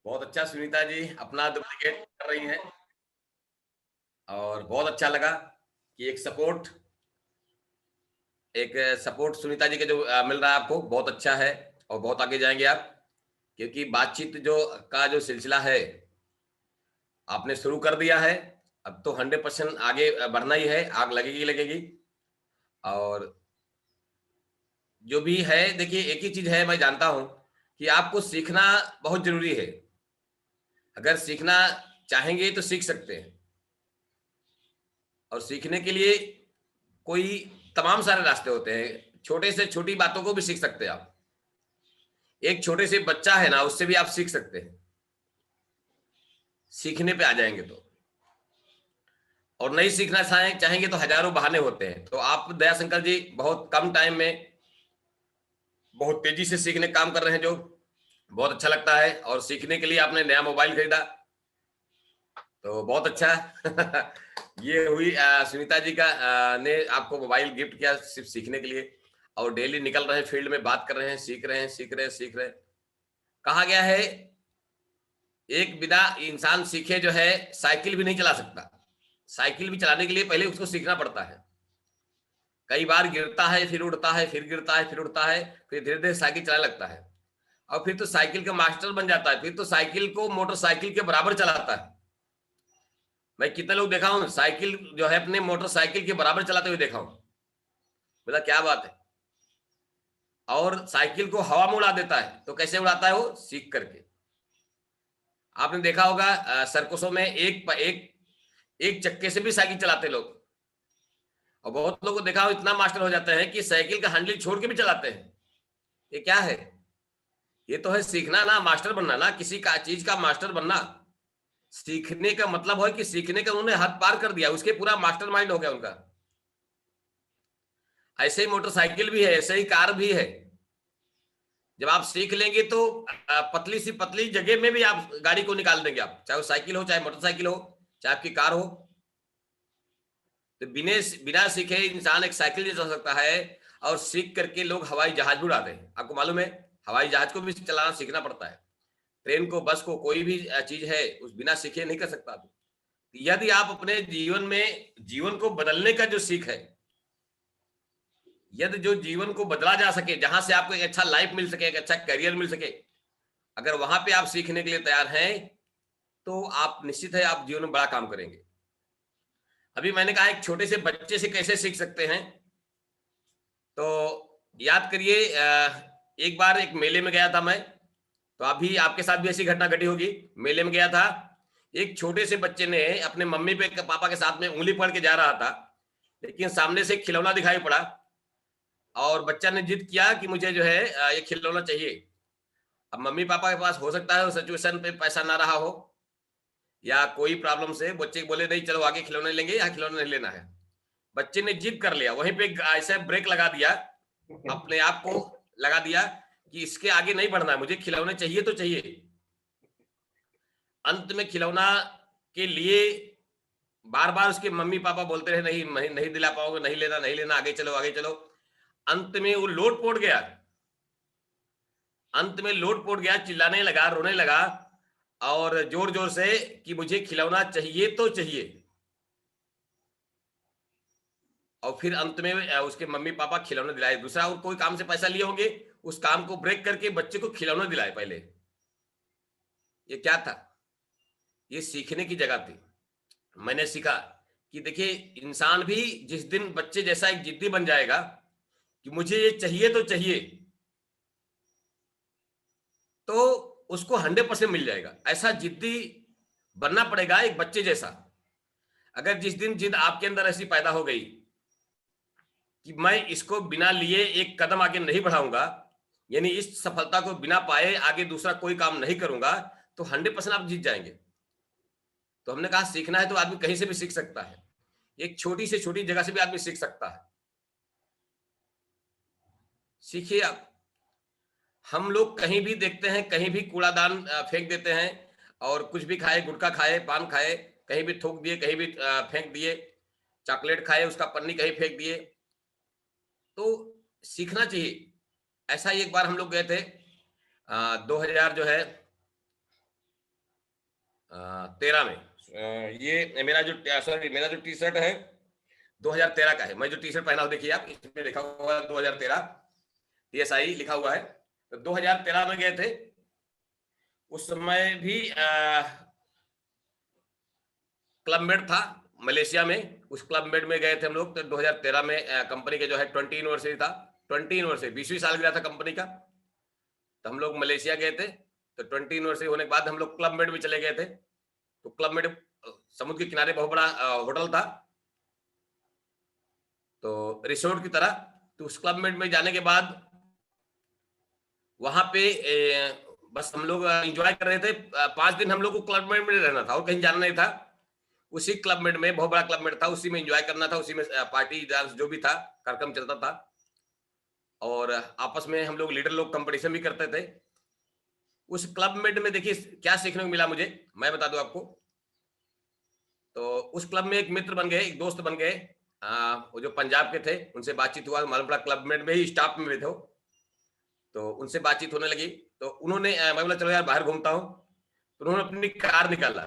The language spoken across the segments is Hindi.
बहुत अच्छा सुनीता जी अपना डुप्लीकेट कर रही हैं और बहुत अच्छा लगा कि एक सपोर्ट सुनीता जी के जो मिल रहा है आपको बहुत अच्छा है और बहुत आगे जाएंगे आप, क्योंकि बातचीत जो सिलसिला है आपने शुरू कर दिया है। अब तो 100% आगे बढ़ना ही है, आग लगेगी लगेगी। और जो भी है, देखिए एक ही चीज है, मैं जानता हूं कि आपको सीखना बहुत जरूरी है। अगर सीखना चाहेंगे तो सीख सकते हैं, और सीखने के लिए कोई तमाम सारे रास्ते होते हैं। छोटे से छोटी बातों को भी सीख सकते हैं आप। एक छोटे से बच्चा है ना, उससे भी आप सीख सकते हैं, सीखने पे आ जाएंगे तो। और नहीं सीखना चाहेंगे तो हजारों बहाने होते हैं। तो आप दयाशंकर जी बहुत कम टाइम में बहुत तेजी से सीखने काम कर रहे हैं, जो बहुत अच्छा लगता है। और सीखने के लिए आपने नया मोबाइल खरीदा, तो बहुत अच्छा ये हुई सुनीता जी का ने आपको मोबाइल गिफ्ट किया सिर्फ सीखने के लिए। और डेली निकल रहे हैं फील्ड में, बात कर रहे हैं, सीख रहे हैं, सीख रहे हैं, सीख रहे हैं। कहा गया है एक बिना इंसान सीखे जो है साइकिल भी नहीं चला सकता। साइकिल भी चलाने के लिए पहले उसको सीखना पड़ता है। कई बार गिरता है, फिर उड़ता है, फिर गिरता है, फिर उड़ता है, फिर धीरे धीरे साइकिल चलाने लगता है। और फिर तो साइकिल का मास्टर बन जाता है, फिर तो साइकिल को मोटरसाइकिल के बराबर चलाता है। मैं कितने लोग देखा हूं साइकिल जो है अपने मोटरसाइकिल के बराबर चलाते हुए देखा हूं। बोला क्या बात है। और साइकिल को हवा में उड़ा देता है, तो कैसे उड़ाता है वो? सीख करके। आपने देखा होगा सर्कसों में एक चक्के से भी साइकिल चलाते लोग। और बहुत लोगों को देखा हो इतना मास्टर हो जाते हैं कि साइकिल का हैंडल छोड़ के भी चलाते हैं। ये क्या है? ये तो है सीखना ना, मास्टर बनना ना, किसी का चीज का मास्टर बनना। सीखने का मतलब है कि सीखने का उन्होंने हद पार कर दिया, उसके पूरा मास्टर माइंड हो गया उनका। ऐसे ही मोटरसाइकिल भी है, ऐसे ही कार भी है। जब आप सीख लेंगे तो पतली सी पतली जगह में भी आप गाड़ी को निकाल देंगे आप, चाहे वो साइकिल हो, चाहे मोटरसाइकिल हो, चाहे आपकी कार हो। तो बिना बिना सीखे इंसान एक साइकिल नहीं चला सकता है। और सीख करके लोग हवाई जहाज भी उड़ाते हैं। आपको मालूम है हवाई जहाज को भी चलाना सीखना पड़ता है। ट्रेन को, बस को, कोई भी चीज है उस बिना सीखे नहीं कर सकता। यदि आप अपने जीवन में जीवन को बदलने का जो सीख है, यदि जो जीवन को बदला जा सके, जहां से आपको एक अच्छा लाइफ मिल सके, एक अच्छा करियर मिल सके, अगर वहां पे आप सीखने के लिए तैयार हैं, तो आप निश्चित है आप जीवन में बड़ा काम करेंगे। अभी मैंने कहा एक छोटे से बच्चे से कैसे सीख सकते हैं, तो याद करिए एक बार एक मेले में गया था मैं। तो अभी आपके साथ भी ऐसी घटना घटी होगी। मेले में गया था, एक छोटे से बच्चे ने अपने मम्मी पे पापा के साथ में उंगली पकड़ के जा रहा था, लेकिन सामने से एक खिलौना दिखाई पड़ा। और बच्चा ने जिद किया कि मुझे जो है ये खिलौना चाहिए। अब मम्मी पापा के पास हो सकता है उस सिचुएशन पे पैसा ना रहा हो, या कोई प्रॉब्लम से बच्चे बोले नहीं चलो आगे खिलौने लेंगे, या खिलौना नहीं लेना है। बच्चे ने जिद कर लिया, वहीं पे ऐसे ब्रेक लगा दिया, अपने आप को लगा दिया कि इसके आगे नहीं बढ़ना है, मुझे खिलौने चाहिए तो चाहिए। अंत में खिलौना के लिए बार बार उसके मम्मी पापा बोलते रहे नहीं नहीं, नहीं दिला पाओगे, नहीं लेना, नहीं लेना, आगे चलो, आगे चलो। अंत में वो लोट पोट गया। अंत में लोट पोट गया, चिल्लाने लगा, रोने लगा, और जोर जोर से कि मुझे खिलौना चाहिए तो चाहिए। और फिर अंत में उसके मम्मी पापा खिलौने दिलाए। दूसरा और कोई काम से पैसा लिए होंगे, उस काम को ब्रेक करके बच्चे को खिलौने दिलाए पहले। ये क्या था? ये सीखने की जगह थी। मैंने सीखा कि देखिए इंसान भी जिस दिन बच्चे जैसा एक जिद्दी बन जाएगा कि मुझे ये चाहिए तो चाहिए, तो उसको 100% मिल जाएगा। ऐसा जिद्दी बनना पड़ेगा एक बच्चे जैसा। अगर जिस दिन जिद आपके अंदर ऐसी पैदा हो गई कि मैं इसको बिना लिए एक कदम आगे नहीं बढ़ाऊंगा, यानी इस सफलता को बिना पाए आगे दूसरा कोई काम नहीं करूंगा, तो 100% आप जीत जाएंगे। तो हमने कहा सीखना है तो आदमी कहीं से भी सीख सकता है, एक छोटी से छोटी जगह से भी आदमी सीख सकता है। सीखिए आप। हम लोग कहीं भी देखते हैं, कहीं भी कूड़ादान फेंक देते हैं, और कुछ भी खाए, गुटखा खाए, पान खाए, कहीं भी थूक दिए, कहीं भी फेंक दिए, चॉकलेट खाए उसका पन्नी कहीं फेंक दिए। तो सीखना चाहिए। ऐसा ही एक बार हम लोग गए थे 2000 जो है 13 में। ये मेरा जो मेरा जो टी शर्ट है 2013 का है। मैं जो टी शर्ट पहना हूं देखिए आप, इसमें लिखा हुआ है 2013 TSI लिखा हुआ है। तो 2013 में गए थे। उस समय भी क्लब मेट था मलेशिया में। उस क्लब मेट में गए थे हम लोग। तो 2013 में कंपनी के जो है 20 यूनिवर्सिटी था, 20 यूनिवर्सिटी 20वीं साल गया था कंपनी का। तो हम लोग मलेशिया गए थे। तो 20 यूनिवर्सिटी होने के बाद हम लोग क्लब मेट में चले गए थे। तो क्लब मेट समुद्र के किनारे बहुत बड़ा होटल था, तो रिसोर्ट की तरह। तो उस क्लब मेट में जाने के बाद वहां पे बस हम लोग एंजॉय कर रहे थे। 5 दिन हम लोग को क्लब मेट में रहना था और कहीं जाना नहीं था। उसी क्लब मेट में, बहुत बड़ा क्लब मेट था, उसी में एंजॉय करना था। उसी में पार्टी डांस जो भी था कार्यक्रम चलता था। और आपस में हम लोग लीडर लोग कंपटीशन भी करते थे। उस क्लब मेट में देखिए क्या सीखने को मिला मुझे, मैं बता दूं आपको। तो उस क्लब में एक मित्र बन गए, एक दोस्त बन गए। वो जो पंजाब के थे, उनसे बातचीत हुआ। मालूम पड़ा क्लब मेट में ही स्टाफ में भी थे। तो उनसे बातचीत होने लगी। तो उन्होंने, मैं बोला चलो यार बाहर घूमता हूँ। तो उन्होंने अपनी कार निकाला।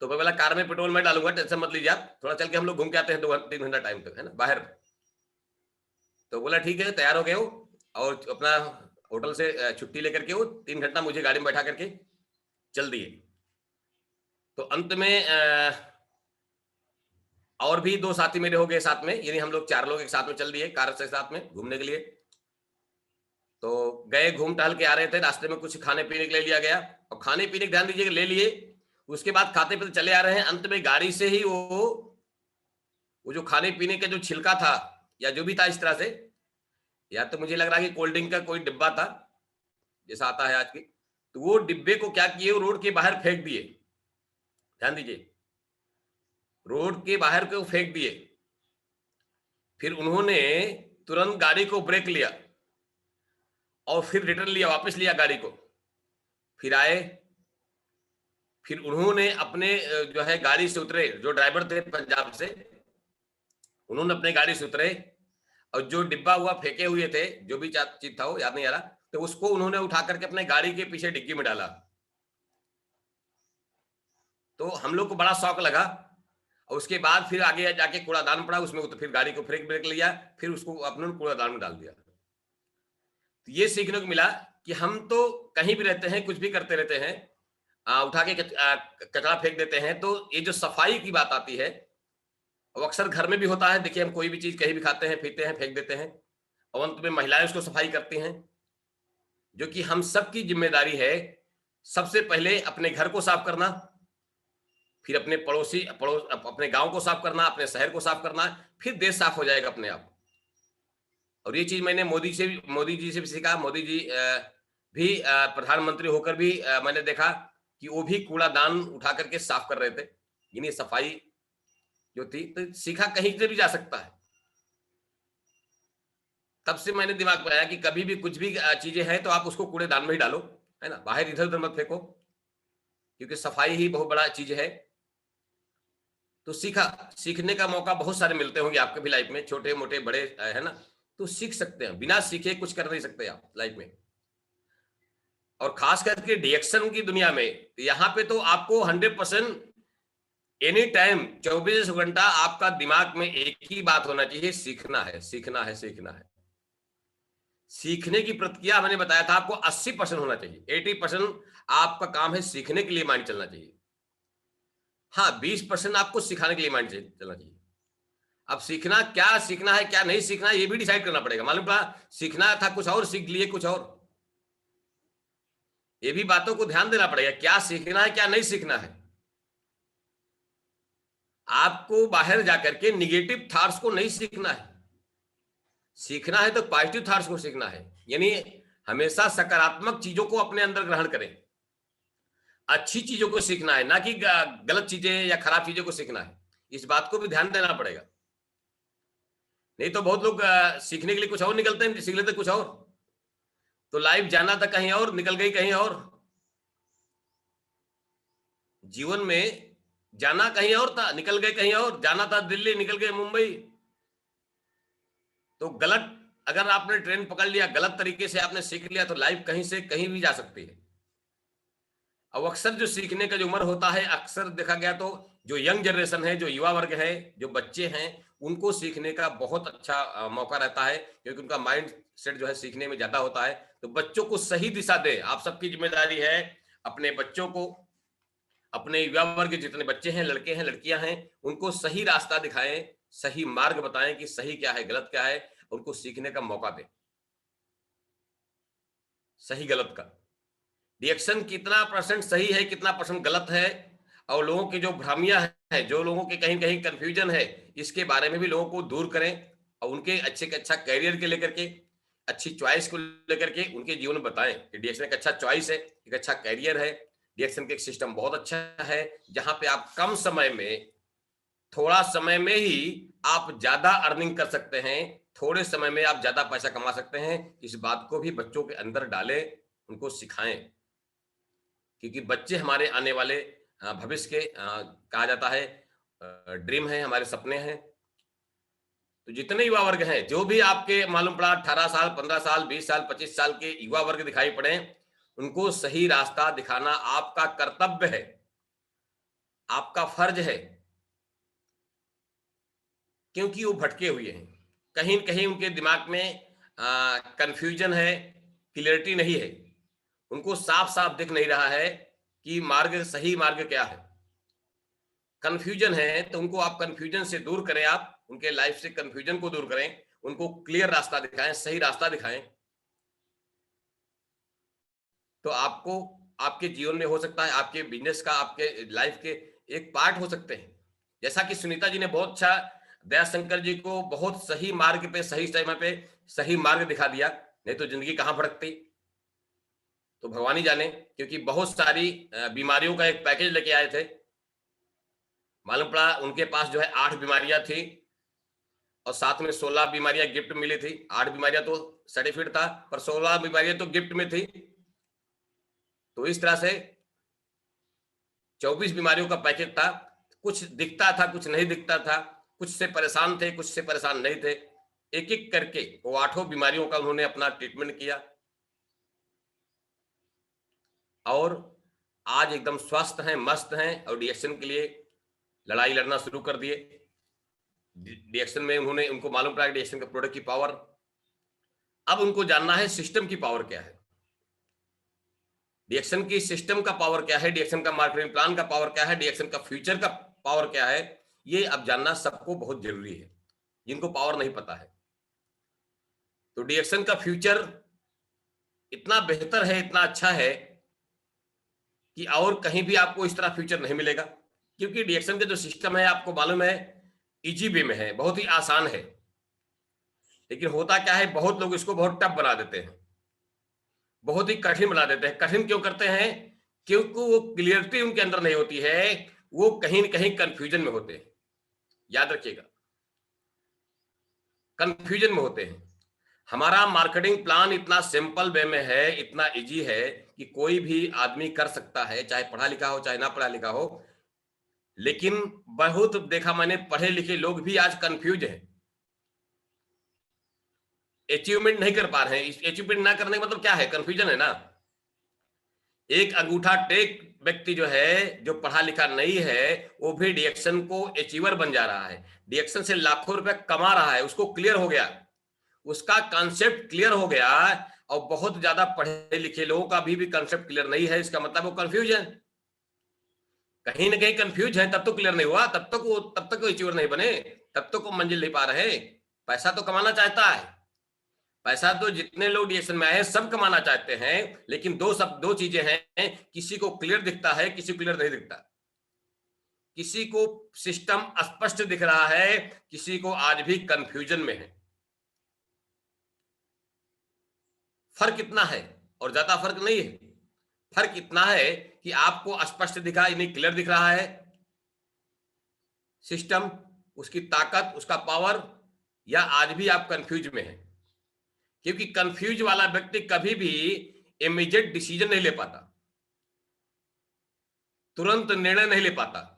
तो मैं बोला कार में पेट्रोल मैं डालूंगा, टेंशन मत लीजिए आप, थोड़ा चल के हम लोग घूम के आते हैं 2-3 घंटा टाइम तक, है ना, बाहर। तो बोला ठीक है, तैयार हो गए हो और अपना होटल से छुट्टी लेकर के वो 3 घंटा मुझे गाड़ी में बैठा करके चल दिए। तो अंत में और भी 2 साथी मेरे हो गए साथ में, यानी हम लोग 4 लोग एक साथ में चल दिए कार से साथ में घूमने के लिए। तो गए, घूम टहल के आ रहे थे, रास्ते में कुछ खाने पीने के लिए लिया गया। और खाने पीने ध्यान दीजिएगा ले लिए। उसके बाद खाते पीते चले आ रहे हैं। अंत में गाड़ी से ही वो जो खाने पीने का जो छिलका था या जो भी था इस तरह से, या तो मुझे लग रहा है कि कोल्ड ड्रिंक का कोई डिब्बा था जैसा आता है आज की, तो वो डिब्बे को क्या किए, रोड के बाहर फेंक दिए। ध्यान दीजिए, रोड के बाहर को फेंक दिए। फिर उन्होंने तुरंत गाड़ी को ब्रेक लिया और फिर रिटर्न लिया, वापस लिया गाड़ी को। फिर आए, फिर उन्होंने अपने जो है गाड़ी से उतरे, जो ड्राइवर थे पंजाब से, उन्होंने अपने गाड़ी से उतरे और जो डिब्बा हुआ फेंके हुए थे, जो भी चीज था वो याद नहीं आ रहा, तो उसको उन्होंने उठा करके अपने गाड़ी के पीछे डिग्गी में डाला। तो हम लोग को बड़ा शौक लगा। और उसके बाद फिर आगे जाके कूड़ादान पड़ा, उसमें तो फिर गाड़ी को ब्रेक ब्रेक लिया, फिर उसको अपने कूड़ादान में डाल दिया। तो ये सीखने को मिला कि हम तो कहीं भी रहते हैं, कुछ भी करते रहते हैं, उठा के कचरा फेंक देते हैं। तो ये जो सफाई की बात आती है, और अक्सर घर में भी होता है। देखिए हम कोई भी चीज कहीं भी खाते हैं, पीते हैं, फेंक देते हैं, और अंत में महिलाएं उसको सफाई करती हैं, जो कि हम सबकी जिम्मेदारी है। सबसे पहले अपने घर को साफ करना, फिर अपने पड़ोस अपने गांव को साफ करना, अपने शहर को साफ करना, फिर देश साफ हो जाएगा अपने आप। और ये चीज मैंने मोदी जी से भी सीखा। मोदी जी भी प्रधानमंत्री होकर भी मैंने देखा कि वो भी कूड़ादान उठा करके साफ कर रहे थे। यानी सफाई जो थी, तो सीखा कहीं से भी जा सकता है। तब से मैंने दिमाग में आया कि कभी भी कुछ भी चीजें हैं तो आप उसको कूड़ेदान में ही डालो, है ना, बाहर इधर उधर मत फेंको, क्योंकि सफाई ही बहुत बड़ा चीज है। तो सीखने का मौका बहुत सारे मिलते होंगे आपके भी लाइफ में, छोटे मोटे बड़े, है ना। तो सीख सकते हैं, बिना सीखे कुछ कर नहीं सकते आप लाइफ में। और खास करके डिएक्शन की दुनिया में यहाँ पे तो आपको 100% एनी टाइम 24 घंटा आपका दिमाग में एक ही बात होना चाहिए, सीखना है, सीखना है, सीखना है। सीखने की प्रक्रिया मैंने बताया था आपको 80% होना चाहिए, 80% आपका काम है सीखने के लिए माइंड चलना चाहिए। हाँ, 20% आपको सिखाने के लिए माइंड चलना चाहिए। अब सीखना है क्या नहीं सीखना है, ये भी डिसाइड करना पड़ेगा। मालूम पड़ा सीखना था कुछ और, सीख लिए कुछ और। ये भी बातों को ध्यान देना पड़ेगा, क्या सीखना है क्या नहीं सीखना है। आपको बाहर जाकर के निगेटिव थॉट्स को नहीं सीखना है। सीखना है तो पॉजिटिव थॉट्स को सीखना है। यानी हमेशा सकारात्मक चीजों को अपने अंदर ग्रहण करें, अच्छी चीजों को सीखना है, ना कि गलत चीजें या खराब चीजों को सीखना है। इस बात को भी ध्यान देना पड़ेगा। नहीं तो बहुत लोग सीखने के लिए कुछ और निकलते हैं, सीख लेते कुछ और, तो लाइफ जाना था कहीं और, निकल गई कहीं और। जीवन में जाना कहीं और था, निकल गए कहीं और। जाना था दिल्ली, निकल गए मुंबई। तो गलत, अगर आपने ट्रेन पकड़ लिया, गलत तरीके से आपने सीख लिया, तो लाइफ कहीं से कहीं भी जा सकती है। अब अक्सर जो सीखने का जो उम्र होता है, अक्सर देखा गया तो जो यंग जनरेशन है, जो युवा वर्ग है, जो बच्चे हैं, उनको सीखने का बहुत अच्छा मौका रहता है, क्योंकि उनका माइंड सेट जो है सीखने में ज्यादा होता है। तो बच्चों को सही दिशा दे, आप सबकी जिम्मेदारी है अपने बच्चों को, अपने युवा वर्ग जितने बच्चे हैं, लड़के हैं, लड़कियां हैं, उनको सही रास्ता दिखाएं, सही मार्ग बताएं कि सही क्या है, गलत क्या है, उनको सीखने का मौका दें, सही गलत का। रिएक्शन कितना परसेंट सही है, कितना परसेंट गलत है, और लोगों की जो भ्रामियां है, जो लोगों के कहीं कहीं कंफ्यूजन है, इसके बारे में भी लोगों को दूर करें, और उनके अच्छे के अच्छा कैरियर के लेकर के, अच्छी चॉइस को लेकर के उनके जीवन में बताएं कि डीएक्शन एक अच्छा चॉइस है, एक अच्छा कैरियर है, डीएक्शन का एक सिस्टम बहुत अच्छा है, जहां पे आप कम समय में, थोड़ा समय में ही आप ज्यादा अर्निंग कर सकते हैं, थोड़े समय में आप ज्यादा पैसा कमा सकते हैं। इस बात को भी बच्चों के अंदर डालें, उनको सिखाएं, क्योंकि बच्चे हमारे आने वाले भविष्य के कहा जाता है ड्रीम है, हमारे सपने हैं। तो जितने युवा वर्ग हैं, जो भी आपके मालूम पड़ा 18 साल, 15 साल, 20 साल, 25 साल के युवा वर्ग दिखाई पड़े, उनको सही रास्ता दिखाना आपका कर्तव्य है, आपका फर्ज है, क्योंकि वो भटके हुए हैं, कहीं कहीं उनके दिमाग में कंफ्यूजन है, क्लियरिटी नहीं है, उनको साफ साफ दिख नहीं रहा है कि मार्ग, सही मार्ग क्या है। कंफ्यूजन है तो उनको आप कंफ्यूजन से दूर करें, आप उनके लाइफ से कंफ्यूजन को दूर करें, उनको क्लियर रास्ता दिखाएं, सही रास्ता दिखाएं, तो आपको आपके जीवन में हो सकता है, आपके बिजनेस का, आपके लाइफ के एक पार्ट हो सकते हैं। जैसा कि सुनीता जी ने बहुत अच्छा, दयाशंकर जी को बहुत सही मार्ग पे, सही समय पे सही मार्ग दिखा दिया, नहीं तो जिंदगी कहां भटकती, तो भगवान ही जाने, क्योंकि बहुत सारी बीमारियों का एक पैकेज लेके आए थे, मालूम पड़ा उनके पास जो है 8 बीमारियां थी, और साथ में 16 बीमारियां गिफ्ट मिली थी। 8 बीमारियां तो सर्टिफिकेट था, पर 16 बीमारियां तो गिफ्ट में थी। तो इस तरह से 24 बीमारियों का पैकेज था, कुछ दिखता था, कुछ नहीं दिखता था, कुछ से परेशान थे, कुछ से परेशान नहीं थे। एक एक करके वो 8 बीमारियों का उन्होंने अपना ट्रीटमेंट किया, और आज एकदम स्वस्थ हैं, मस्त हैं, और डीएक्शन के लिए लड़ाई लड़ना शुरू कर दिए। डीएक्शन में उन्होंने, उनको मालूम पड़ा डीएक्शन के प्रोडक्ट की पावर। अब उनको जानना है सिस्टम की पावर क्या है, डीएक्शन की सिस्टम का पावर क्या है, डीएक्शन का मार्केटिंग प्लान का पावर क्या है, डीएक्शन का फ्यूचर का पावर क्या है। ये अब जानना सबको बहुत जरूरी है, जिनको पावर नहीं पता है। तो डीएक्शन का फ्यूचर इतना बेहतर है, इतना अच्छा है कि और कहीं भी आपको इस तरह फ्यूचर नहीं मिलेगा, क्योंकि डीएक्शन का जो सिस्टम है आपको मालूम है इजी वे में है, बहुत ही आसान है। लेकिन होता क्या है, बहुत लोग इसको बहुत टफ बना देते हैं, बहुत ही कठिन बना देते हैं। कठिन क्यों करते हैं? क्योंकि वो क्लियरिटी उनके अंदर नहीं होती है, वो कहीं न कहीं कंफ्यूजन में होते हैं। याद रखिएगा, कंफ्यूजन में होते हैं। हमारा मार्केटिंग प्लान इतना सिंपल वे में है, इतना इजी है कि कोई भी आदमी कर सकता है, चाहे पढ़ा लिखा हो, चाहे ना पढ़ा लिखा हो। लेकिन बहुत देखा मैंने, पढ़े लिखे लोग भी आज कंफ्यूज हैं, अचीवमेंट नहीं कर पा रहे हैं। अचीवमेंट ना करने का मतलब क्या है? कंफ्यूजन है ना। एक अंगूठा टेक व्यक्ति जो है, जो पढ़ा लिखा नहीं है, वो भी डीएक्शन को अचीवर बन जा रहा है, डीएक्शन से लाखों रुपए कमा रहा है, उसको क्लियर हो गया, उसका कॉन्सेप्ट क्लियर हो गया। और बहुत ज्यादा पढ़े लिखे लोगों का भी कॉन्सेप्ट क्लियर नहीं है, इसका मतलब वो कंफ्यूज है, कहीं ना कहीं कंफ्यूज है, तब तो क्लियर नहीं हुआ, तब तक वो अचीवर नहीं बने, तब तक वो मंजिल नहीं पा रहे। पैसा तो कमाना चाहता है, पैसा तो जितने लोग डीएक्शन में आए हैं सब कमाना चाहते हैं, लेकिन दो चीजें हैं, किसी को क्लियर दिखता है, किसी को क्लियर नहीं दिखता। किसी को सिस्टम स्पष्ट दिख रहा है, किसी को आज भी कंफ्यूजन में है। फर्क इतना है, और ज्यादा फर्क नहीं है। फर्क इतना है कि आपको स्पष्ट दिखा, यानी क्लियर दिख रहा है सिस्टम, उसकी ताकत, उसका पावर, या आज भी आप कंफ्यूज में हैं। क्योंकि कंफ्यूज वाला व्यक्ति कभी भी इमीडिएट डिसीजन नहीं ले पाता, तुरंत निर्णय नहीं ले पाता।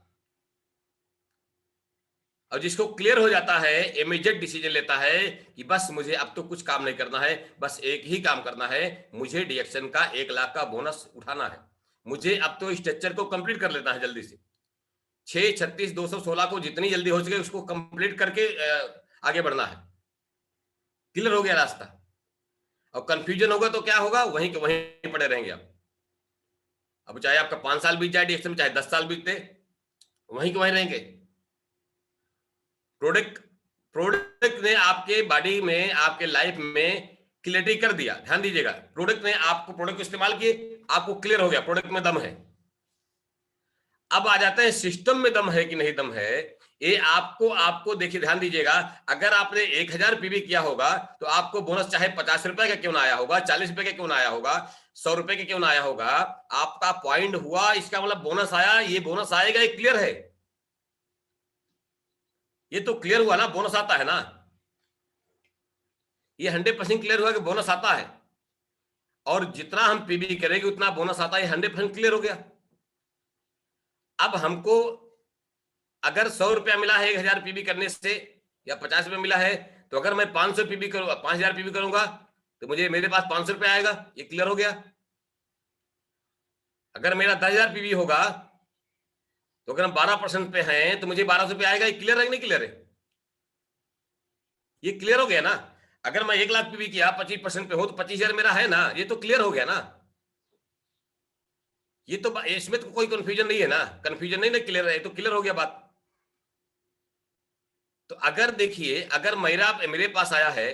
और जिसको क्लियर हो जाता है, इमीडिएट डिसीजन लेता है कि बस मुझे अब तो कुछ काम नहीं करना है, बस एक ही काम करना है, मुझे डीएक्शन का 1 लाख का बोनस उठाना है, मुझे अब तो स्ट्रक्चर को कंप्लीट कर लेना है जल्दी से, 636,216 को जितनी जल्दी हो सके उसको कंप्लीट करके आगे बढ़ना है। क्लियर हो गया रास्ता। और कंफ्यूजन होगा तो क्या होगा, वहीं के वहीं पड़े रहेंगे आप। अब चाहे आपका 5 साल बीत जाए डीएक्शन में, चाहे 10 साल बीते, वहीं के वहीं रहेंगे। प्रोडक्ट प्रोडक्ट ने आपके बॉडी में, आपके लाइफ में क्लियरिटी कर दिया। ध्यान दीजिएगा, प्रोडक्ट ने आपको, प्रोडक्ट को इस्तेमाल किए, आपको क्लियर हो गया, प्रोडक्ट में दम है। अब आ जाता है सिस्टम में दम है कि नहीं दम है। ये आपको देखिए, ध्यान दीजिएगा, अगर आपने 1000 पीवी किया होगा तो आपको बोनस चाहे 50 रुपए का क्यों ना आया होगा, 40 रुपए का क्यों ना आया होगा, 100 रुपए का क्यों ना आया होगा, आपका पॉइंट हुआ, इसका मतलब बोनस आया। ये बोनस आएगा, ये क्लियर है, ये तो क्लियर हुआ ना, बोनस आता है ना, ये 100% क्लियर हुआ कि बोनस आता है। और जितना हम पीवी करेंगे उतना बोनस आता है, 100% क्लियर हो गया। अब हमको अगर 100 रुपया मिला है 1000 पीवी करने से, या 50 रुपये मिला है, तो अगर मैं 500 पीवी करूंगा, 5000 पीवी करूंगा, तो मुझे, मेरे पास 500 रुपया आएगा। ये क्लियर हो गया। अगर मेरा 10,000 पीवी होगा, तो अगर हम 12% पे हैं तो मुझे 1200 रुपया आएगा। ये क्लियर है कि नहीं क्लियर है? ये क्लियर हो गया ना। अगर मैं 1 लाख पीवी किया, 25% पे हो, तो 25,000 मेरा है ना। ये तो क्लियर हो गया ना। ये तो इसमें तो कोई कंफ्यूजन नहीं है ना, कंफ्यूजन नहीं ना, क्लियर है, तो क्लियर हो गया बात। तो अगर देखिए, अगर मेरे पास आया है,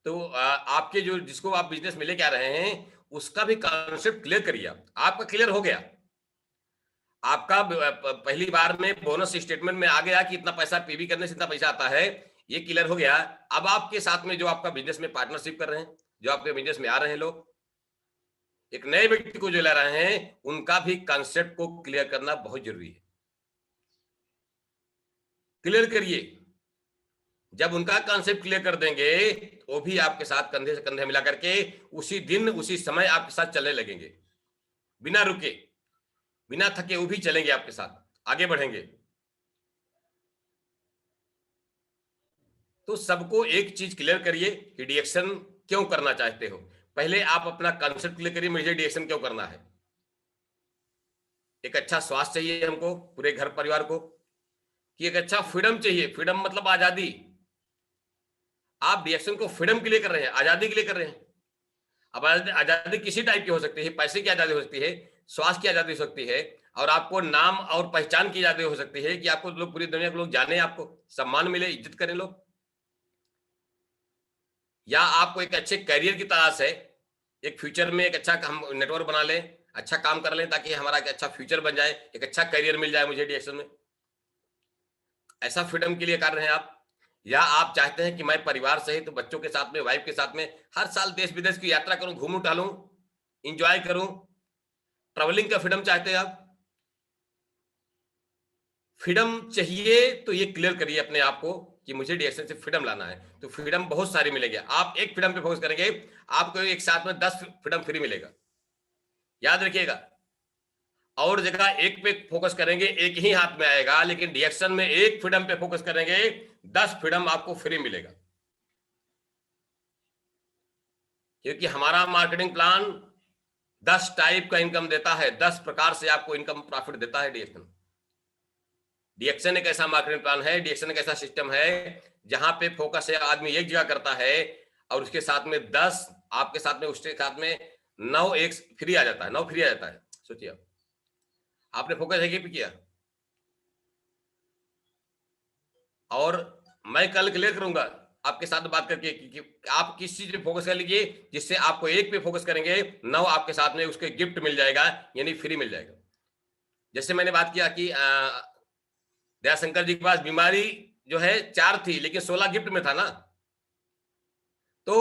तो आपके जो, जिसको आप बिजनेस में लेके आ रहे हैं, उसका भी कॉन्सेप्ट क्लियर करिए। आपका क्लियर हो गया, आपका पहली बार में बोनस स्टेटमेंट में आ गया कि इतना पैसा पीवी करने से इतना पैसा आता है, ये क्लियर हो गया। अब आपके साथ में जो आपका बिजनेस में पार्टनरशिप कर रहे हैं, जो आपके बिजनेस में आ रहे हैं लोग, एक नए व्यक्ति को जो ला रहे हैं, उनका भी कॉन्सेप्ट को क्लियर करना बहुत जरूरी है। क्लियर करिए। जब उनका कॉन्सेप्ट क्लियर कर देंगे, तो वो भी आपके साथ कंधे से कंधे मिला करके उसी दिन उसी समय आपके साथ चलने लगेंगे, बिना रुके, बिना थके, वो भी चलेंगे आपके साथ, आगे बढ़ेंगे। तो सबको एक चीज क्लियर करिए कि डीएक्शन क्यों करना चाहते हो। पहले आप अपना कॉन्सेप्ट क्लियर करिए, मुझे डीएक्शन क्यों करना है। एक अच्छा स्वास्थ्य चाहिए हमको, पूरे घर परिवार को, कि एक अच्छा फ्रीडम चाहिए। फ्रीडम मतलब आजादी। आप डीएक्शन को फ्रीडम के लिए कर रहे हैं, आजादी के लिए कर रहे हैं। अब आजादी किसी टाइप की हो सकती है, पैसे की आजादी हो सकती है, स्वास्थ्य की आजादी हो सकती है, और आपको नाम और पहचान की आजादी हो सकती है कि आपको लोग, पूरी दुनिया के लोग जाने, आपको सम्मान मिले, इज्जत करें लोग। या आपको एक अच्छे करियर की तलाश है, एक फ्यूचर में एक अच्छा हम नेटवर्क बना लें, अच्छा काम कर लें, ताकि हमारा एक अच्छा फ्यूचर बन जाए, एक अच्छा करियर मिल जाए मुझे डीएक्शन में। ऐसा फ्रीडम के लिए कर रहे हैं आप। या आप चाहते हैं कि मैं परिवार सहित, तो बच्चों के साथ में, वाइफ के साथ में हर साल देश विदेश की यात्रा करूं, घूमूं टहलूं, इंजॉय करूं, ट्रैवलिंग का फ्रीडम चाहते हैं आप। फ्रीडम चाहिए तो ये क्लियर करिए अपने आप को कि मुझे डीएक्शन से फ्रीडम लाना है। तो फ्रीडम बहुत सारी मिलेगी। आप एक फ्रीडम पे फोकस करेंगे, आपको एक साथ में 10 फ्रीडम फ्री मिलेगा, याद रखिएगा। और जगह एक पे फोकस करेंगे, एक ही हाथ में आएगा, लेकिन डीएक्शन में एक फ्रीडम पे फोकस करेंगे, 10 फ्रीडम आपको फ्री मिलेगा। क्योंकि हमारा मार्केटिंग प्लान 10 टाइप का इनकम देता है, 10 प्रकार से आपको इनकम प्रॉफिट देता है डीएक्शन। डीएक्शन एक ऐसा मार्केटिंग प्लान है, डीएक्शन एक ऐसा सिस्टम है जहां पे फोकस है, आदमी एक जगह करता है, और उसके साथ में 10, आपके साथ में, उसके साथ में 9 एक फ्री आ जाता है, 9 फ्री आ जाता है। सोचिए आप, आपने फोकस एक पे किया। और मैं कल क्लियर करूंगा आपके साथ बात करके कि आप किस चीज पे फोकस कर लीजिए, जिससे आपको एक पे फोकस करेंगे, 9 आपके साथ में उसके गिफ्ट मिल जाएगा, यानी फ्री मिल जाएगा। जैसे मैंने बात किया कि दयाशंकर जी के पास बीमारी जो है 4 थी, लेकिन 16 गिफ्ट में था ना। तो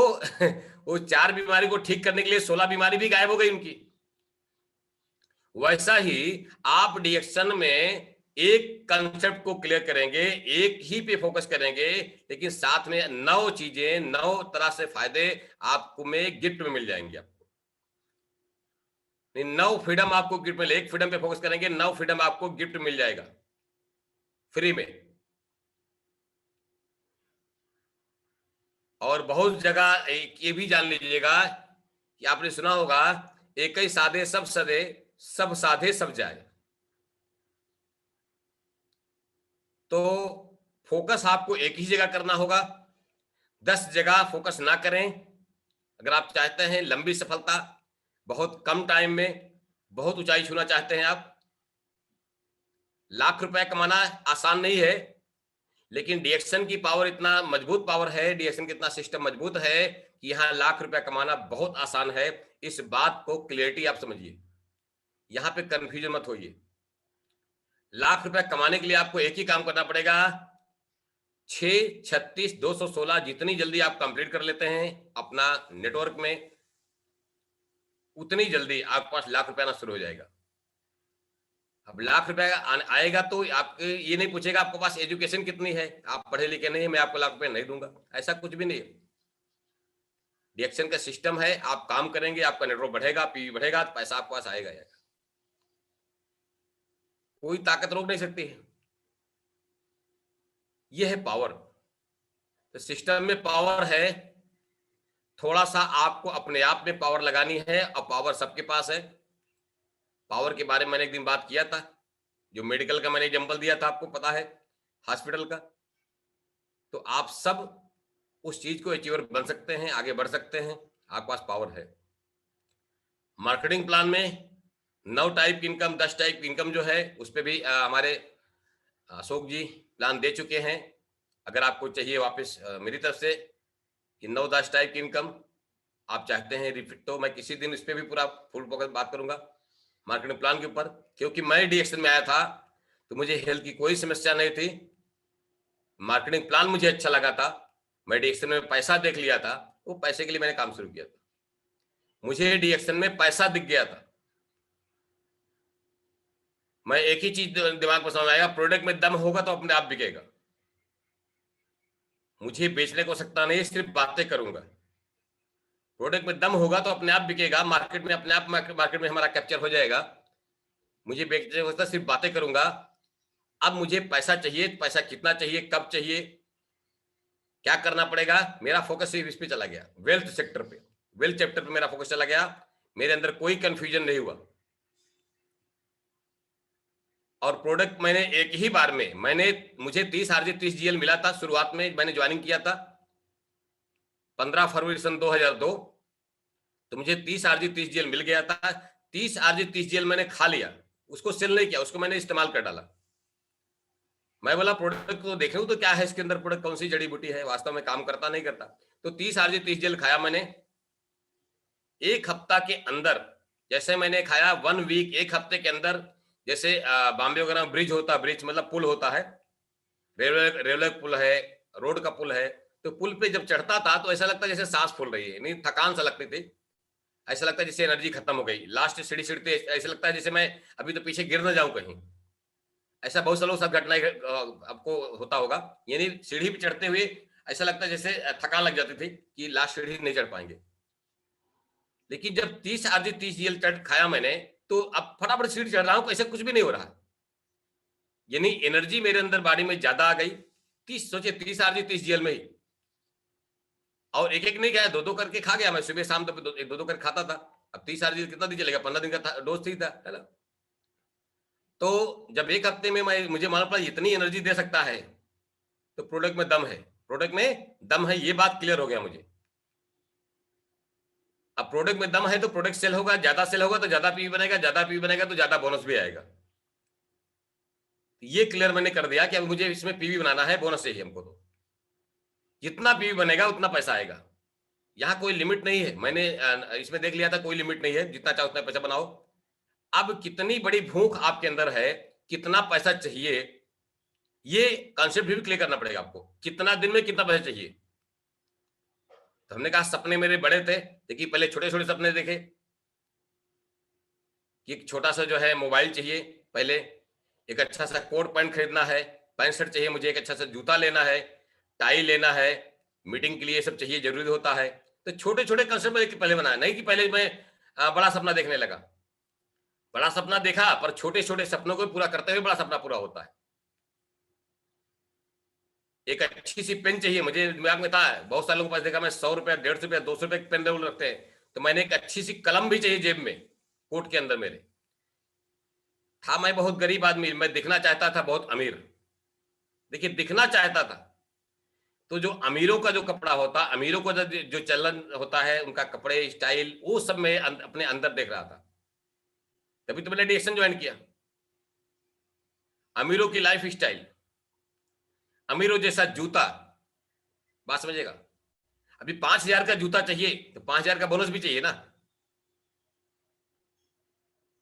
वो 4 बीमारी को ठीक करने के लिए 16 बीमारी भी गायब हो गई उनकी। वैसा ही आप डीएक्शन में एक कंसेप्ट को क्लियर करेंगे, एक ही पे फोकस करेंगे, लेकिन साथ में 9 चीजें, 9 तरह से फायदे आपको में गिफ्ट में मिल जाएंगे। आपको 9 फ्रीडम आपको गिफ्ट में, एक फ्रीडम पे फोकस करेंगे, 9 फ्रीडम आपको गिफ्ट मिल जाएगा फ्री में। और बहुत जगह ये भी जान लीजिएगा कि आपने सुना होगा, एक ही साधे सब सदे, सब साधे सब जाए। तो फोकस आपको एक ही जगह करना होगा, 10 जगह फोकस ना करें। अगर आप चाहते हैं लंबी सफलता, बहुत कम टाइम में बहुत ऊंचाई छूना चाहते हैं आप, लाख रुपए कमाना आसान नहीं है, लेकिन डीएक्शन की पावर इतना मजबूत पावर है, डीएक्शन का इतना सिस्टम मजबूत है कि यहां लाख रुपया कमाना बहुत आसान है। इस बात को क्लियरिटी आप समझिए, यहां पे कंफ्यूजन मत होइए। लाख रुपया कमाने के लिए आपको एक ही काम करना पड़ेगा, 6, 36, 216 जितनी जल्दी आप कंप्लीट कर लेते हैं अपना नेटवर्क में, उतनी जल्दी आपके पास लाख रुपया आना शुरू हो जाएगा। अब लाख रुपया आएगा तो आपके ये नहीं पूछेगा आपके पास एजुकेशन कितनी है, आप पढ़े लिखे नहीं, मैं आपको लाख रुपया नहीं दूंगा, ऐसा कुछ भी नहीं है। डीएक्शन का सिस्टम है, आप काम करेंगे, आपका नेटवर्क बढ़ेगा, पीवी बढ़ेगा, तो पैसा आपके पास आएगा। कोई ताकत रोक नहीं सकती है, यह है पावर। तो सिस्टम में पावर है, थोड़ा सा आपको अपने आप में पावर लगानी है, और पावर सबके पास है। पावर के बारे में मैंने एक दिन बात किया था, जो मेडिकल का मैंने एग्जांपल दिया था, आपको पता है, हॉस्पिटल का। तो आप सब उस चीज को अचीवर बन सकते हैं, आगे बढ़ सकते हैं, आपके पास पावर है। मार्केटिंग प्लान में 9 टाइप की इनकम, 10 टाइप की इनकम जो है, उस पर भी हमारे अशोक जी प्लान दे चुके हैं। अगर आपको चाहिए वापस मेरी तरफ से कि 9-10 टाइप की इनकम आप चाहते हैं रिपीट, तो मैं किसी दिन इस पर भी पूरा फुल फोकस बात करूंगा मार्केटिंग प्लान के ऊपर। क्योंकि मैं डीएक्शन में आया था तो मुझे हेल्थ की कोई समस्या नहीं थी, मार्केटिंग प्लान मुझे अच्छा लगा था, मैं डीएक्शन में पैसा देख लिया था, वो पैसे के लिए मैंने काम शुरू किया था। मुझे डीएक्शन में पैसा दिख गया था। मैं एक ही चीज दिमाग में समझ आएगा, प्रोडक्ट में दम होगा तो अपने आप बिकेगा। मुझे बेचने को सकता नहीं, सिर्फ बातें करूंगा। प्रोडक्ट में दम होगा तो अपने आप बिकेगा, मार्केट में अपने आप मार्केट में हमारा कैप्चर हो जाएगा। मुझे बेचने को सकता, सिर्फ बातें करूंगा। अब मुझे पैसा चाहिए, पैसा कितना चाहिए, कब चाहिए, क्या करना पड़ेगा, मेरा फोकस सिर्फ इस पे चला गया, वेल्थ सेक्टर पे, वेल्थ चैप्टर पे मेरा फोकस चला गया। मेरे अंदर कोई कंफ्यूजन नहीं हुआ। और प्रोडक्ट मैंने एक ही बार में, मुझे 30 आरजे 30 जीएल मिला था शुरुआत में, मैंने ज्वाइनिंग किया था 15 फरवरी सन 2002। तो मुझे 30 आरजी 30 जीएल मिल गया था। 30 आरजी 30 जीएल मैंने खा लिया, उसको सेल नहीं किया, उसको मैंने इस्तेमाल कर डाला। मैं बोला प्रोडक्ट को देखूं तो क्या है इसके अंदर, प्रोडक्ट कौन सी जड़ी बूटी है, वास्तव में काम करता नहीं करता। तो 30 आरजी 30 जीएल खाया मैंने। एक हफ्ता के अंदर जैसे मैंने खाया, 1 वीक, एक हफ्ते के अंदर, जैसे बॉम्बे वगैरह ब्रिज होता, ब्रिज मतलब पुल होता है, रेलवे पुल है, रोड का पुल है। तो पुल पे जब चढ़ता था तो ऐसा लगता जैसे सांस फूल रही है, नहीं थकान सा लगती थी, ऐसा लगता है जैसे एनर्जी खत्म हो गई, लास्ट सीढ़ी चढ़ते ऐसा लगता है जैसे मैं अभी तो पीछे गिर ना जाऊं कहीं। ऐसा बहुत सालों साथ घटना आपको होता होगा, यानी सीढ़ी पे चढ़ते हुए ऐसा लगता है जैसे थकान लग जाती थी कि लास्ट सीढ़ी नहीं चढ़ पाएंगे। लेकिन जब 30 आरजी 30 जीएल चढ़ खाया मैंने, तो अब फटाफट सीढ़ी चढ़ रहा हूं, ऐसा कुछ भी नहीं हो रहा, यानी एनर्जी मेरे अंदर बॉडी में ज्यादा आ गई। 30 सोचे 30 आरजी 30 जीएल में ही, और एक एक नहीं खाया, 2-2 करके खा गया मैं, सुबह शाम तो 2-2 करके खाता था। अब 30 आरजी कितना दिन चलेगा, 15 दिन का डोज थी था, है ना। तो जब एक हफ्ते में मुझे मालूम पड़ा इतनी एनर्जी दे सकता है, तो प्रोडक्ट में दम है, प्रोडक्ट में दम है, ये बात क्लियर हो गया मुझे। अब प्रोडक्ट में दम है तो प्रोडक्ट सेल होगा, ज्यादा सेल होगा तो ज्यादा पीवी बनेगा, ज्यादा पीवी बनेगा तो ज्यादा बोनस भी आएगा। ये क्लियर मैंने कर दिया कि अब मुझे इसमें पीवी बनाना है, बोनस चाहिए हमको। तो जितना पीवी बनेगा उतना पैसा आएगा, यहाँ कोई लिमिट नहीं है। मैंने इसमें देख लिया था कोई लिमिट नहीं है, जितना चाहो उतना पैसा बनाओ। अब कितनी बड़ी भूख आपके अंदर है, कितना पैसा चाहिए, ये कॉन्सेप्ट भी क्लियर करना पड़ेगा आपको। कितना दिन में कितना पैसा चाहिए, तो हमने कहा सपने मेरे बड़े थे, देखिए पहले छोटे छोटे सपने देखे कि एक छोटा सा जो है मोबाइल चाहिए, पहले एक अच्छा सा कोट पैंट खरीदना है, पैंट शर्ट चाहिए मुझे, एक अच्छा सा जूता लेना है, टाई लेना है, मीटिंग के लिए सब चाहिए, जरूरी होता है। तो छोटे छोटे कंसेप्ट पहले बनाया, नहीं कि पहले मैं बड़ा सपना देखने लगा। बड़ा सपना देखा, पर छोटे छोटे सपनों को पूरा करते हुए बड़ा सपना पूरा होता है। एक अच्छी सी पेन चाहिए मुझे, दिमाग में था, बहुत सारे लोगों के पास देखा मैं 100 रुपया, 150 रुपया, 200 रुपये पेन रखते हैं। तो मैंने एक अच्छी सी कलम भी चाहिए जेब में, कोट के अंदर मेरे, था मैं बहुत गरीब आदमी, मैं दिखना चाहता था बहुत अमीर। देखिए, दिखना चाहता था, तो जो अमीरों का जो कपड़ा होता, अमीरों का जो चलन होता है, उनका कपड़े स्टाइल, वो सब मैं अपने अंदर देख रहा था। तभी तो मैंने डीएक्शन ज्वाइन किया। अमीरों की लाइफ स्टाइल, अमीरों जैसा जूता, बात समझिएगा। अभी 5,000 का जूता चाहिए तो 5,000 का बोनस भी चाहिए ना।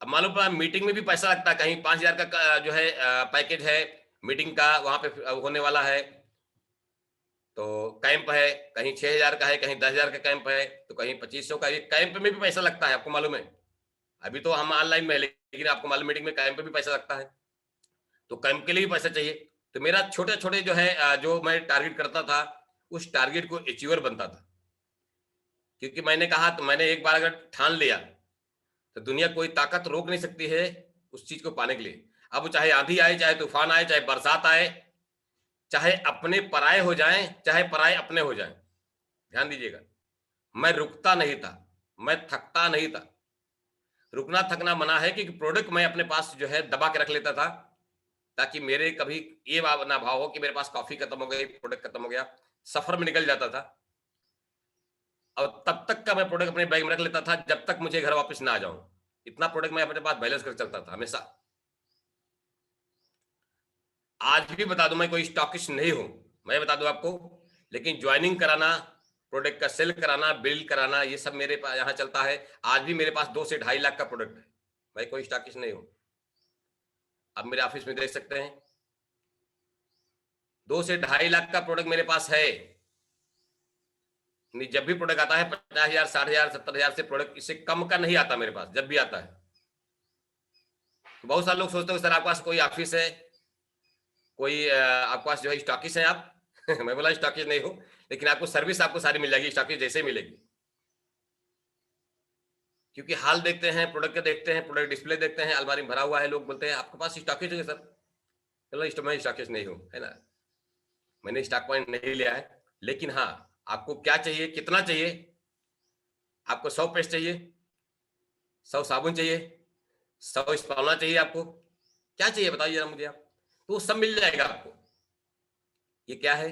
अब मालूम पड़ा मीटिंग में भी पैसा लगता है, कहीं 5,000 का जो है पैकेज है मीटिंग का, वहां पे होने वाला है, तो कैंप है, कहीं 6,000 का है, कहीं 10,000 का कैंप है, तो कहीं 2,500 का। ये कैंप में भी पैसा लगता है, आपको मालूम है। अभी तो हम ऑनलाइन में, लेकिन आपको मालूम मीटिंग में कैंप में भी पैसा लगता है, तो कैंप के लिए भी पैसा चाहिए। तो मेरा छोटे छोटे जो है जो मैं टारगेट करता था, उस टारगेट को अचीवर बनता था, क्योंकि मैंने कहा, तो मैंने एक बार अगर ठान लिया तो दुनिया कोई ताकत रोक नहीं सकती है उस चीज को पाने के लिए। अब चाहे आंधी आए, चाहे तूफान आए, चाहे बरसात आए, चाहे अपने पराये हो जाएं, चाहे पराये अपने हो जाएं, ध्यान दीजिएगा, मैं रुकता नहीं था, मैं थकता नहीं था। रुकना थकना मना है कि प्रोडक्ट मैं अपने पास जो है दबा के रख लेता था, ताकि मेरे कभी ये ना भाव हो कि मेरे पास कॉफी खत्म हो गई, प्रोडक्ट खत्म हो गया, सफर में निकल जाता था। और तब तक का मैं प्रोडक्ट अपने बैग में रख लेता था जब तक मुझे घर वापस ना आ जाऊं। इतना प्रोडक्ट मैं अपने पास बैलेंस कर चलता था हमेशा। आज भी बता दूं, मैं कोई स्टॉकिस्ट नहीं हूं, मैं बता दूं आपको, लेकिन ज्वाइनिंग कराना, प्रोडक्ट का सेल कराना, बिल्ड कराना, ये सब मेरे पास यहाँ चलता है। आज भी मेरे पास 2 से 2.5 लाख का प्रोडक्ट है, मैं कोई स्टॉकिस्ट नहीं हूं। आप मेरे ऑफिस में देख सकते हैं, 2 से 2.5 लाख का प्रोडक्ट मेरे पास है। जब भी प्रोडक्ट आता है 50,000, 60,000, 70,000 से प्रोडक्ट, इससे कम का नहीं आता मेरे पास जब भी आता है। तो बहुत सारे लोग सोचते हो सर आपके पास कोई ऑफिस है, कोई आपके पास जो है स्टॉकिस्ट है आप। मैं बोला स्टॉकिस्ट नहीं हूं, लेकिन आपको सर्विस आपको सारी मिल जाएगी स्टॉकिस्ट जैसे ही मिलेगी। क्योंकि हाल देखते हैं, प्रोडक्ट के देखते हैं, प्रोडक्ट डिस्प्ले देखते हैं, अलमारी में भरा हुआ है, लोग बोलते हैं आपके पास स्टॉकिस्ट है सर। चलो मैं स्टॉकिस्ट नहीं हूं, है ना, मैंने स्टॉक पॉइंट नहीं लिया है। लेकिन हाँ, आपको क्या चाहिए, कितना चाहिए, आपको 100 पेस्ट चाहिए, 100 साबुन चाहिए, 100 स्पावना चाहिए, आपको क्या चाहिए बताइए जरा मुझे आप, तो सब मिल जाएगा आपको। ये क्या है,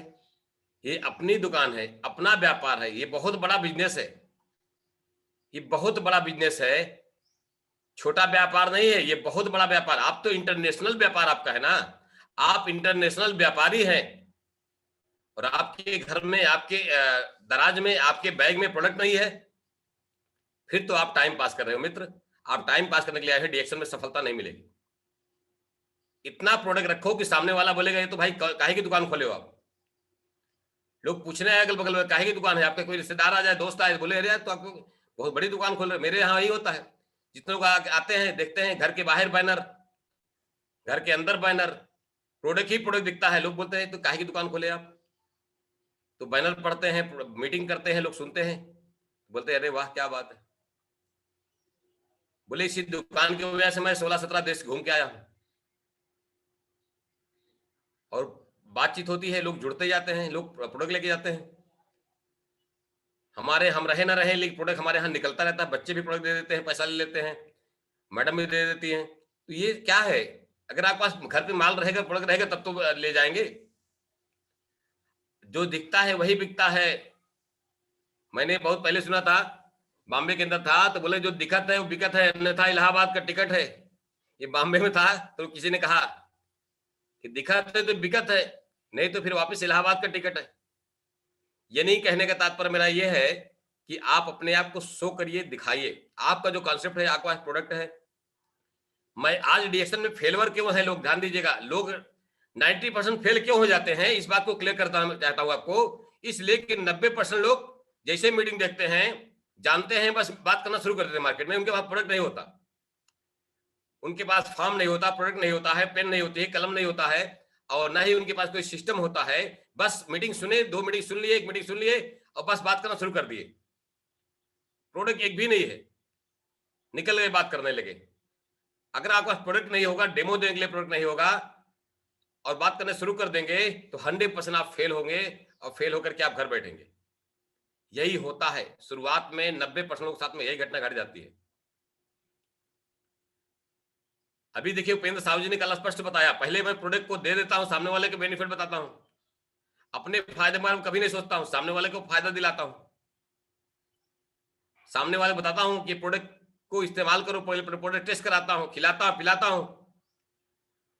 ये अपनी दुकान है, अपना व्यापार है, ये बहुत बड़ा बिजनेस है, ये बहुत बड़ा बिजनेस है, छोटा व्यापार नहीं है, ये बहुत बड़ा व्यापार। आप तो इंटरनेशनल व्यापार आपका है ना, आप इंटरनेशनल व्यापारी हैं, और आपके घर में, आपके दराज में, आपके बैग में प्रोडक्ट नहीं है, फिर तो आप टाइम पास कर रहे हो मित्र। आप टाइम पास करने के लिए आए हैं, डीएक्शन में सफलता नहीं मिलेगी। इतना प्रोडक्ट रखो कि सामने वाला बोलेगा ये तो भाई काहे की दुकान खोले हो आप। लोग पूछने आए अगल बगल में काहे की दुकान है, आपके कोई रिश्तेदार आ जाए, दोस्त आए, बोले अरे तो आपको बहुत बड़ी दुकान खोल रहे, मेरे यहाँ यही होता है। जितने लोग आते हैं, देखते हैं घर के बाहर बैनर, घर के अंदर बैनर, प्रोडक्ट ही प्रोडक्ट दिखता है, लोग बोलते हैं तो काहे की दुकान खोले आप। तो बैनर पढ़ते हैं, मीटिंग करते हैं, लोग सुनते हैं, बोलते हैं अरे वाह क्या बात है। बोले इसी दुकान की वजह से मैं 16-17 देश घूम के आया हूं। और बातचीत होती है, लोग जुड़ते जाते हैं, लोग प्रोडक्ट लेके जाते हैं। हमारे हम रहे ना रहे, लेकिन प्रोडक्ट हमारे यहाँ निकलता रहता है, बच्चे भी प्रोडक्ट दे देते हैं, पैसा ले लेते हैं, मैडम भी दे देती हैं। तो ये क्या है, अगर आपके पास घर पे माल रहेगा, प्रोडक्ट रहेगा, तब तो ले जाएंगे। जो दिखता है वही बिकता है। मैंने बहुत पहले सुना था, बॉम्बे के अंदर था, तो बोले जो दिखत है वो बिकत है, अन्यथा इलाहाबाद का टिकट है। ये बॉम्बे में था, तो किसी ने कहा कि दिखत है तो बिकत है, नहीं तो फिर वापस इलाहाबाद का टिकट है। ये नहीं कहने का तात्पर्य मेरा ये है कि आप अपने आप को शो करिए, दिखाइए। आपका जो कॉन्सेप्ट है, आपका प्रोडक्ट है। मैं आज डीएक्शन में फेलवर क्यों है, लोग ध्यान दीजिएगा, लोग 90% फेल क्यों हो जाते हैं, इस बात को क्लियर करता चाहता हूं आपको। इसलिए कि 90% लोग जैसे मीटिंग देखते हैं, जानते हैं, बस बात करना शुरू कर देते हैं मार्केट में, उनके पास प्रोडक्ट नहीं होता, उनके पास फॉर्म नहीं होता, प्रोडक्ट नहीं होता है, पेन नहीं होती है, कलम नहीं होता है, और ना ही उनके पास कोई सिस्टम होता है। बस मीटिंग सुने, 2 मीटिंग सुन लिए, 1 मीटिंग सुन लिए, और बस बात करना शुरू कर दिए। प्रोडक्ट एक भी नहीं है, निकल गए, बात करने लगे। अगर आपके पास प्रोडक्ट नहीं होगा, डेमो देने के लिए प्रोडक्ट नहीं होगा, और बात करने शुरू कर देंगे, तो 100% आप फेल होंगे, और फेल होकर के आप घर बैठेंगे। यही होता है शुरुआत में, 90% लोगों के साथ में यही घटना घट जाती है। अभी देखिए उपेंद्र साहू जी ने कल स्पष्ट बताया, पहले मैं प्रोडक्ट को दे देता हूं, सामने वाले के बेनिफिट बताता हूं, अपने फायदे में कभी नहीं सोचता हूं, सामने वाले को फायदा दिलाता हूं, सामने वाले बताता हूं कि प्रोडक्ट को इस्तेमाल करो, पहले प्रोडक्ट टेस्ट कराता हूं, खिलाता हूं, पिलाता हूं,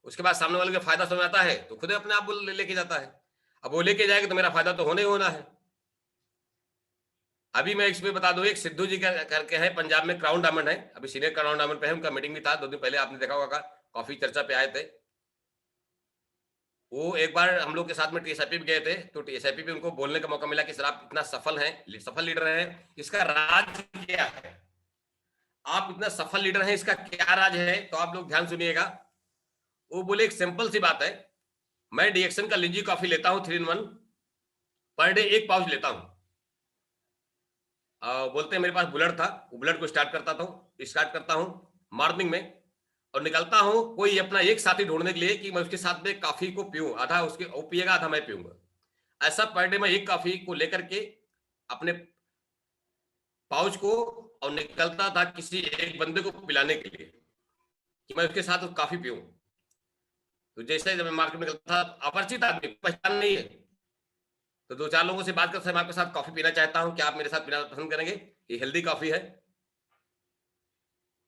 उसके बाद सामने वाले को फायदा समझ आता है तो खुद अपने आप लेके जाता है। अब वो लेके जाएगा तो मेरा फायदा तो होने ही होना है। अभी मैं इसमें बता दूं, एक सिद्धू जी का करके है पंजाब में, क्राउन डायमंड है, अभी सीनियर क्राउन डायमंड पे है, उनका मीटिंग भी था 2 दिन पहले, आपने देखा होगा, कॉफी चर्चा पे आए थे वो। एक बार हम लोग के साथ में टीएसआईपी भी गए थे, तो टीएसआईपी पे उनको बोलने का मौका मिला कि सर आप इतना सफल हैं, सफल लीडर हैं, इसका राज क्या है, आप इतना सफल लीडर हैं, इसका क्या राज है, तो आप लोग ध्यान सुनिएगा। वो बोले एक सिंपल सी बात है, मैं डीएक्सन का लिंजी कॉफी लेता हूं 3 in 1, पर डे 1 पाउच लेता हूं। बोलते हैं मेरे पास बुलेट था, वो बुलेट को स्टार्ट करता हूं मॉर्निंग में, और निकलता हूं कोई अपना एक साथी ढूंढने के लिए कि मैं उसके साथ में कॉफी को पीऊं, आधा उसके वो पिएगा, आधा मैं पीऊंगा। ऐसा पर डे मैं एक कॉफी को लेकर के अपने पाउच को, और निकलता था किसी एक बंदे को पिलाने के लिए कि मैं उसके साथ कॉफी पीऊं। तो जैसे जब मैं मार्केट में निकलता था, अपरिचित आदमी, पहचान नहीं है, तो 2-4 लोगों से बात करते, मैं आपके साथ कॉफी पीना चाहता हूं, क्या आप मेरे साथ पीना पसंद करेंगे, ये हेल्दी कॉफी है।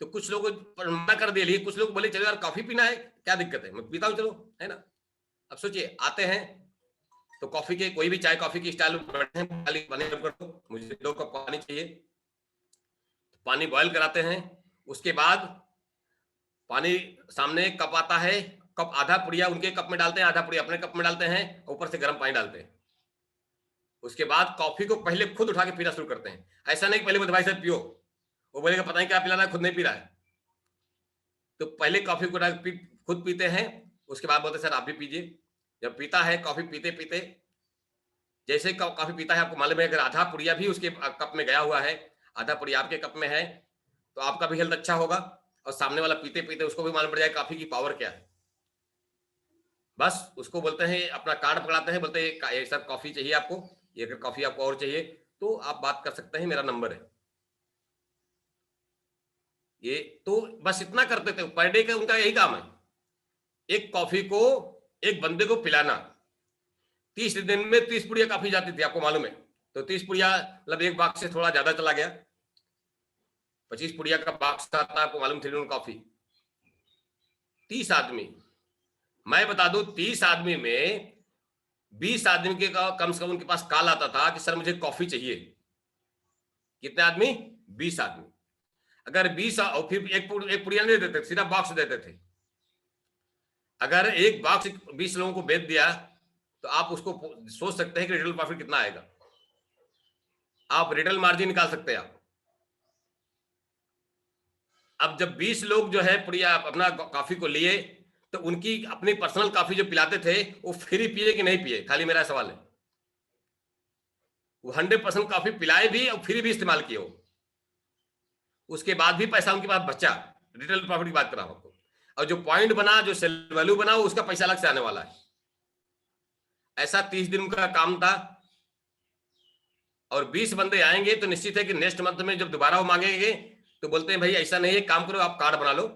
तो कुछ लोगों को मना कर दिया, कुछ लोग बोले चलो यार कॉफी पीना है, क्या दिक्कत है, मैं पीता हूं, चलो, है ना। अब सोचिए, आते हैं तो कॉफी के कोई भी चाय कॉफी की स्टाइल में बैठे हैं, पानी गर्म कर दो, मुझे 2 कप पानी चाहिए, पानी बॉयल कराते हैं, उसके बाद पानी सामने कप आता है, कप आधा पुड़िया उनके कप में डालते हैं, आधा पुड़िया अपने कप में डालते हैं, ऊपर से गर्म पानी डालते हैं। उसके बाद कॉफी को पहले खुद उठा के पीना शुरू करते हैं, ऐसा नहीं पहले भाई साहब पियो, वो बोलेगा पता नहीं क्या पिलाना है, खुद नहीं पी रहा है। तो पहले कॉफी को खुद पीते हैं, उसके बाद बोलते सर आप भी पीजिए। जब पीता है कॉफी पीते पीते, जैसे कॉफी पीता है, आपको मालूम है अगर आधा पुड़िया भी उसके कप में गया हुआ है, आधा पुड़िया आपके कप में है, तो आपका भी हेल्थ अच्छा होगा, और सामने वाला पीते पीते उसको भी मालूम पड़ जाए कॉफी की पावर क्या है। बस उसको बोलते हैं, अपना कार्ड पकड़ाते हैं, बोलते हैं सर कॉफी चाहिए आपको, ये अगर कॉफी आपको और चाहिए तो आप बात कर सकते हैं, मेरा नंबर है ये। तो बस इतना करते थे, पर डे का उनका यही काम है, एक कॉफी को एक बंदे को पिलाना। 30 दिन में 30 पुड़िया काफी जाती थी, आपको मालूम है। तो 30 पुड़िया मतलब एक बाक्स से थोड़ा ज्यादा चला गया, 25 पुड़िया का बाक्स आता, आपको मालूम थी कॉफी, 30 आदमी। मैं बता दूं 30 आदमी में 20 आदमी के कम से कम उनके पास कॉल आता था कि सर मुझे कॉफी चाहिए। कितने आदमी? 20 आदमी। अगर 20, और फिर एक पुड़िया नहीं देते, सीधा बॉक्स देते थे। अगर एक बॉक्स 20 लोगों को बेच दिया तो आप उसको सोच सकते हैं कि रिटेल प्रॉफिट कितना आएगा, आप रिटेल मार्जिन निकाल सकते हैं आप। अब जब 20 लोग जो है पुड़िया अपना कॉफी को लिए, तो उनकी अपनी पर्सनल कॉफी जो पिलाते थे वो फ्री पिए कि नहीं पिए, खाली मेरा सवाल है। वो 100% कॉफी पिलाए भी और फ्री भी इस्तेमाल किए हो, उसके बाद भी पैसा उनके पास बचा, रिटेल प्रॉफिट की बात कर रहा हूं आपको। और जो पॉइंट बना, जो सेल वैल्यू बना, उसका पैसा अलग से आने वाला है। ऐसा 30 दिन का काम था, और 20 बंदे आएंगे तो निश्चित है कि नेक्स्ट मंथ में जब दोबारा वो मांगेंगे तो बोलते हैं भाई ऐसा नहीं है, काम करो आप कार्ड बना लो,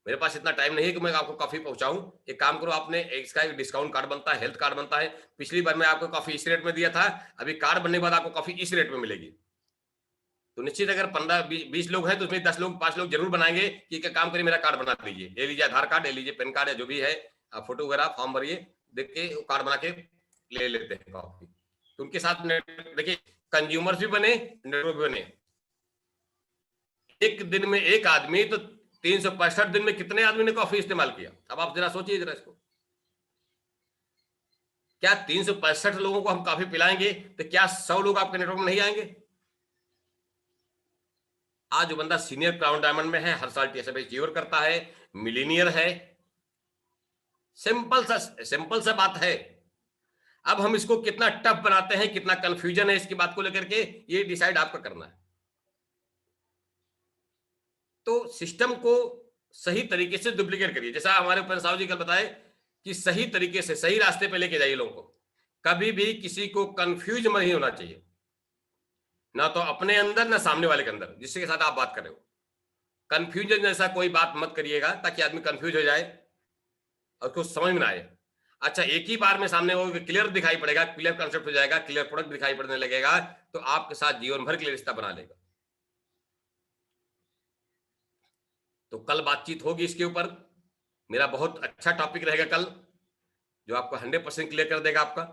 मेरे पास इतना टाइम नहीं है कि मैं आपको कॉफी पहुंचाऊं, एक काम करो, आपने इसका एक डिस्काउंट कार्ड बनता है, हेल्थ कार्ड बनता है, पिछली बार मैं आपको कॉफी इस रेट में दिया था, अभी कार्ड बनने के बाद आपको कॉफी इस रेट में मिलेगी। तो निश्चित अगर 15-20 लोग हैं तो उसमें 10 लोग 5 लोग जरूर बनाएंगे कि क्या काम करिए, मेरा कार्ड बना दीजिए, ले लीजिए आधार कार्ड, ले लीजिए पैन कार्ड या जो भी है, आप फोटो वगैरह फॉर्म भरिए, देख के कार्ड बना के ले लेते हैं कॉफी। तो उनके साथ देखिए कंज्यूमर्स भी बने, नेटवर्क भी बने। एक दिन में एक आदमी, तो 365 दिन में कितने आदमी ने कॉफी इस्तेमाल किया, अब आप जरा सोचिए जरा इसको। क्या 365 लोगों को हम कॉफी पिलाएंगे तो क्या 100 लोग आपके नेटवर्क में नहीं आएंगे? आज जो बंदा सीनियर क्राउन डायमंड में है, हर साल टीएसएफ अचीवर करता है, मिलीनियर है, सिंपल सा बात है। अब हम इसको कितना टफ बनाते हैं, कितना कंफ्यूजन है इसकी बात को लेकर के, ये डिसाइड आपका करना है। तो सिस्टम को सही तरीके से डुप्लीकेट करिए, जैसा हमारे उपेंद्र साहू जी कल बताए कि सही तरीके से सही रास्ते पे लेके जाइए लोगों को। कभी भी किसी को कंफ्यूज नहीं होना चाहिए, ना तो अपने अंदर ना सामने वाले के अंदर जिसके साथ आप बात कर रहे हो। कंफ्यूजन जैसा कोई बात मत करिएगा ताकि आदमी कंफ्यूज हो जाए और कुछ समझ में ना आए। अच्छा, एक ही बार में सामने वो क्लियर दिखाई पड़ेगा, क्लियर कॉन्सेप्ट हो जाएगा, क्लियर प्रोडक्ट दिखाई पड़ने लगेगा, तो आपके साथ जीवन भर के लिए रिश्ता बना लेगा। तो कल बातचीत होगी इसके ऊपर। मेरा बहुत अच्छा टॉपिक रहेगा कल, जो आपको 100% क्लियर कर देगा आपका।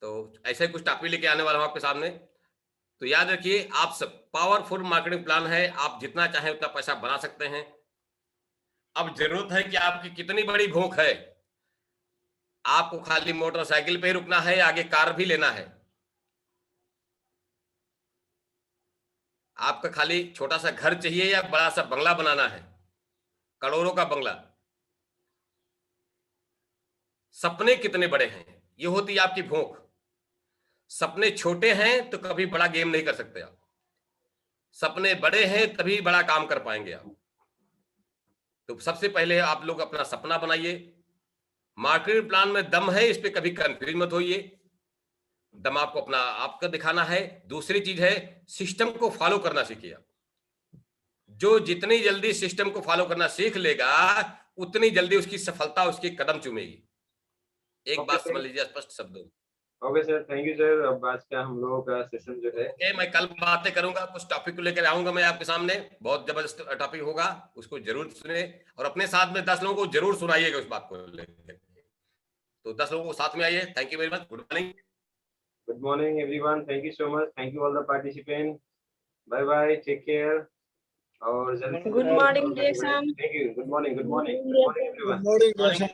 तो ऐसे कुछ टॉपिक लेके आने वाला हूं आपके सामने। तो याद रखिए, आप सब पावरफुल मार्केटिंग प्लान है, आप जितना चाहें उतना पैसा बना सकते हैं। अब जरूरत है कि आपकी कितनी बड़ी भूख है। आपको खाली मोटरसाइकिल पे ही रुकना है, आगे कार भी लेना है। आपका खाली छोटा सा घर चाहिए या बड़ा सा बंगला बनाना है, करोड़ों का बंगला। सपने कितने बड़े हैं, ये होती है आपकी भूख। सपने छोटे हैं तो कभी बड़ा गेम नहीं कर सकते आप। सपने बड़े हैं तभी बड़ा काम कर पाएंगे आप। तो सबसे पहले आप लोग अपना सपना बनाइए। मार्केटिंग प्लान में दम है, इस पे कभी कंफ्यूज मत होइए। दम आपको अपना आपका दिखाना है। दूसरी चीज है, सिस्टम को फॉलो करना सीखिए। जो जितनी जल्दी सिस्टम को फॉलो करना सीख लेगा, उतनी जल्दी उसकी सफलता उसकी कदम चूमेगी। एक बात समझ लीजिए स्पष्ट शब्दों में। Okay sir, thank you sir. अब आज का हम लोगों का सेशन जो है, ओके, मैं कल बातें करूंगा, कुछ टॉपिक को लेकर आऊंगा मैं आपके सामने। बहुत जबरदस्त टॉपिक होगा, उसको जरूर सुने और अपने साथ में 10 लोगों को जरूर सुनाइएगा उस बात को लेकर। तो 10 लोगों को साथ में आइए। Thank you very much. Good morning. Good morning everyone, thank you so much, thank you all the participant, bye bye, take care. और good morning, thank you, good morning, good morning, good morning everyone. Good morning.